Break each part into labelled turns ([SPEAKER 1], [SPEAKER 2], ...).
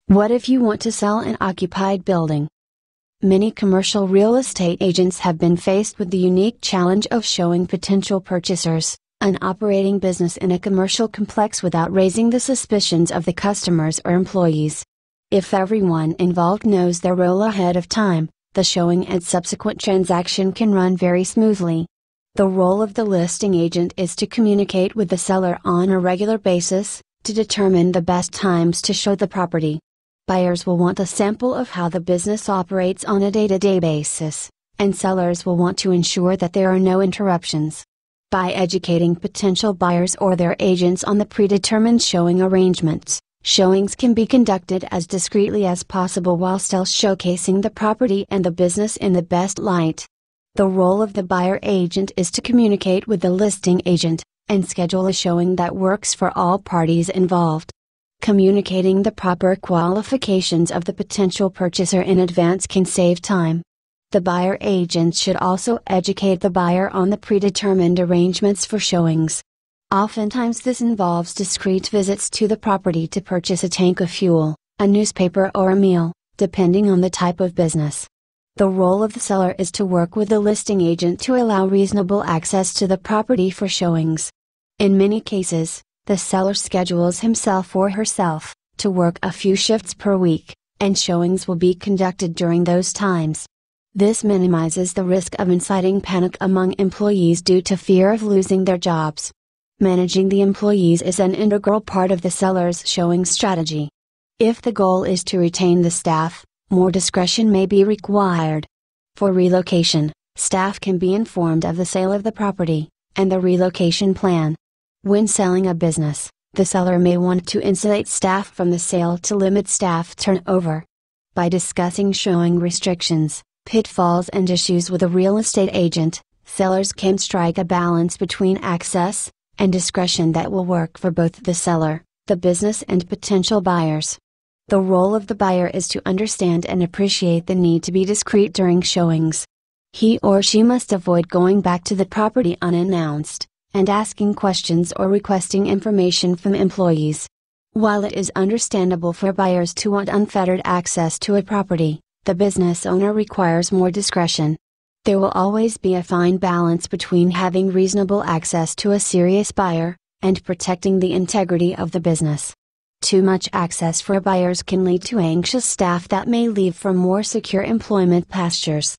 [SPEAKER 1] What if you want to sell an occupied building? Many commercial real estate agents have been faced with the unique challenge of showing potential purchasers an operating business in a commercial complex without raising the suspicions of the customers or employees. If everyone involved knows their role ahead of time, the showing and subsequent transaction can run very smoothly. The role of the listing agent is to communicate with the seller on a regular basis, to determine the best times to show the property. Buyers will want a sample of how the business operates on a day-to-day basis, and sellers will want to ensure that there are no interruptions. By educating potential buyers or their agents on the predetermined showing arrangements, showings can be conducted as discreetly as possible while still showcasing the property and the business in the best light. The role of the buyer agent is to communicate with the listing agent, and schedule a showing that works for all parties involved. Communicating the proper qualifications of the potential purchaser in advance can save time. The buyer agent should also educate the buyer on the predetermined arrangements for showings. Oftentimes this involves discreet visits to the property to purchase a tank of fuel, a newspaper or a meal, depending on the type of business. The role of the seller is to work with the listing agent to allow reasonable access to the property for showings. In many cases, the seller schedules himself or herself to work a few shifts per week, and showings will be conducted during those times. This minimizes the risk of inciting panic among employees due to fear of losing their jobs. Managing the employees is an integral part of the seller's showing strategy. If the goal is to retain the staff, more discretion may be required. For relocation, staff can be informed of the sale of the property, and the relocation plan. When selling a business, the seller may want to insulate staff from the sale to limit staff turnover. By discussing showing restrictions, pitfalls and issues with a real estate agent, sellers can strike a balance between access and discretion that will work for both the seller, the business and potential buyers. The role of the buyer is to understand and appreciate the need to be discreet during showings. He or she must avoid going back to the property unannounced, and asking questions or requesting information from employees. While it is understandable for buyers to want unfettered access to a property, the business owner requires more discretion. There will always be a fine balance between having reasonable access to a serious buyer, and protecting the integrity of the business. Too much access for buyers can lead to anxious staff that may leave for more secure employment pastures.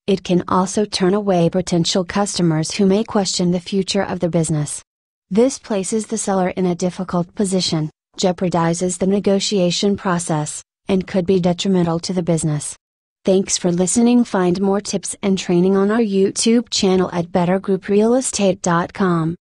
[SPEAKER 1] It can also turn away potential customers who may question the future of the business. This places the seller in a difficult position, jeopardizes the negotiation process, and could be detrimental to the business. Thanks for listening. Find more tips and training on our YouTube channel at bettergrouprealestate.com.